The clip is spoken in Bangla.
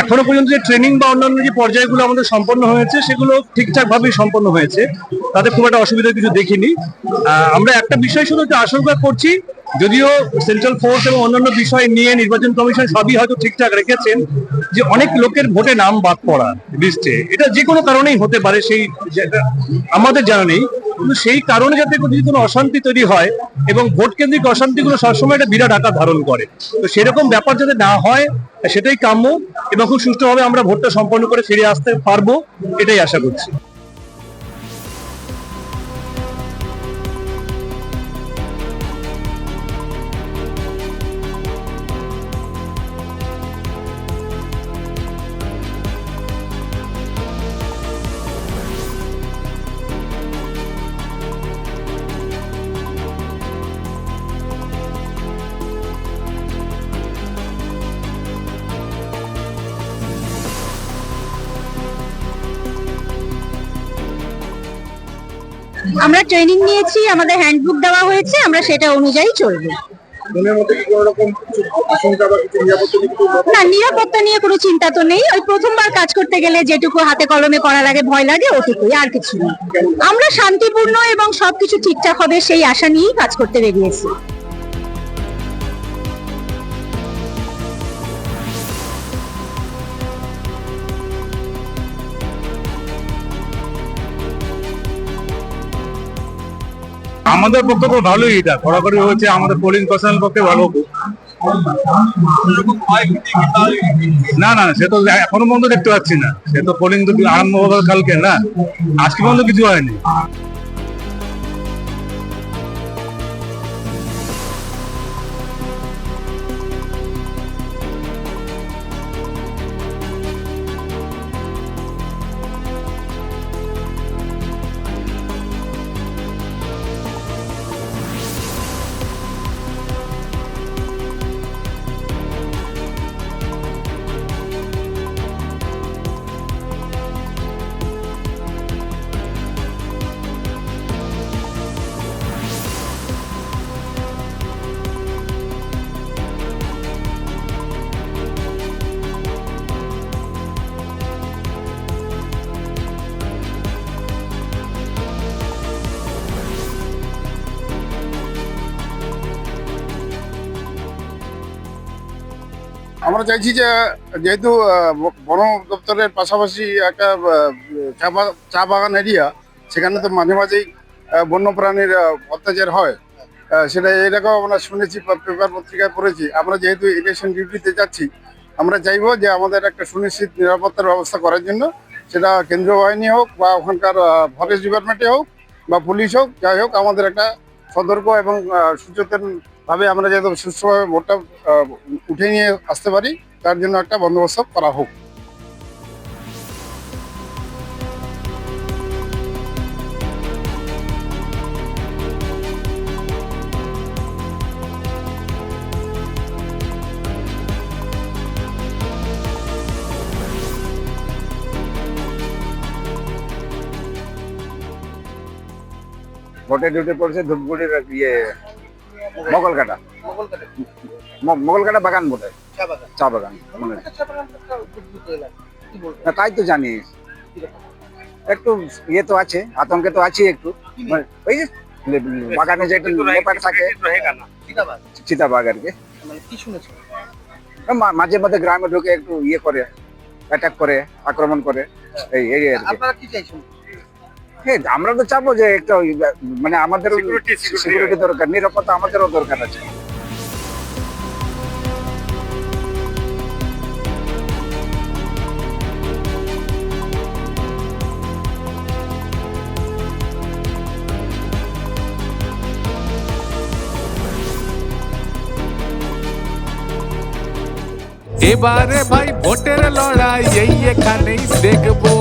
এখনো পর্যন্ত যে ট্রেনিং বা অন্যান্য যে পর্যায়গুলো আমাদের সম্পন্ন হয়েছে সেগুলো ঠিকঠাক ভাবেই সম্পন্ন হয়েছে, তাতে খুব একটা অসুবিধা কিছু দেখিনি। আমরা একটা বিষয় শুধু একটু আশঙ্কা করছি, যদিও সেন্ট্রাল ফোর্স এবং অন্যান্য বিষয় নিয়ে নির্বাচন কমিশন সবই হয়তো ঠিকঠাক রেখেছেন, যে অনেক লোকের ভোটে নাম বাদ পড়া লিস্টে, এটা যে কোনো কারণেই হতে পারে, সেই আমাদের জানা নেই, কিন্তু সেই কারণে যাতে যদি কোনো অশান্তি তৈরি হয় এবং ভোট কেন্দ্রিক অশান্তিগুলো সবসময় একটা বিরাট আকার ধারণ করে, তো সেরকম ব্যাপার যাতে না হয় সেটাই কাম্য, এবং খুব সুষ্ঠুভাবে আমরা ভোটটা সম্পন্ন করে ফিরে আসতে পারবো, এটাই আশা করছি। আমরা ট্রেনিং নিয়েছি, আমাদের হ্যান্ডবুক দেওয়া হয়েছে, আমরা সেটা অনুযায়ী চলবো। না, নিরাপত্তা নিয়ে কোনো চিন্তা তো নেই। ওই প্রথমবার কাজ করতে গেলে যেটুকু হাতে কলমে করা লাগে, ভয় লাগে, ওটুকুই, আর কিছু না। আমরা শান্তিপূর্ণ এবং সবকিছু ঠিকঠাক হবে সেই আশা নিয়েই কাজ করতে বেরিয়েছি। আমাদের পক্ষে তো ভালোই, এটা কড়াকড়ি হয়েছে, আমাদের পোলিং পার্সোনাল পক্ষে ভালো। না না, সে তো এখনো পর্যন্ত দেখতে পাচ্ছি না, সে তো পোলিং তো আরম্ভ হবে কালকে, না আজকে পর্যন্ত কিছু হয়নি। আমরা চাইছি যে যেহেতু বন দপ্তরের পাশাপাশি একটা চা বাগান এরিয়া, সেখানে তো মাঝে মাঝেই বন্যপ্রাণীর অত্যাচার হয়, সেটা এরকম আমরা শুনেছি, পেপার পত্রিকায় পড়েছি। আমরা যেহেতু ইলেকশন ডিউটিতে যাচ্ছি, আমরা চাইবো যে আমাদের একটা সুনিশ্চিত নিরাপত্তার ব্যবস্থা করার জন্য, সেটা কেন্দ্রীয় বাহিনী হোক বা ওখানকার ফরেস্ট ডিপার্টমেন্টে হোক বা পুলিশ হোক, যাই হোক, আমাদের একটা সতর্ক এবং সচেতন ভাবে আমরা যাতে সুস্থভাবে ভোটটা উঠে নিয়ে আসতে পারি, তার জন্য একটা বন্দোবস্ত করা হোক। ভোটে ডিউটি পড়েছে ধূপগুড়ির মোগলকাটা মোগলকাটা বাগান বলে, চা বাগান। তাই তো জানি, একটু ইয়ে তো আছে, আতঙ্কে তো আছে একটু। ওই যে বাগানে যে লেপার থাকে, চিতাবাঘ আর কি। মাঝে মধ্যে গ্রামে ঢুকে একটু ইয়ে করে, অ্যাটাক করে, আক্রমণ করে, এই আর কি। হ্যাঁ, আমরা তো চাবো যে একটা মানে আমাদের সিকিউরিটি দরকার, নিরাপত্তা আমাদেরও দরকার আছে। এবারে ভাই ভোটের লড়াই এই এখানেই দেখবো।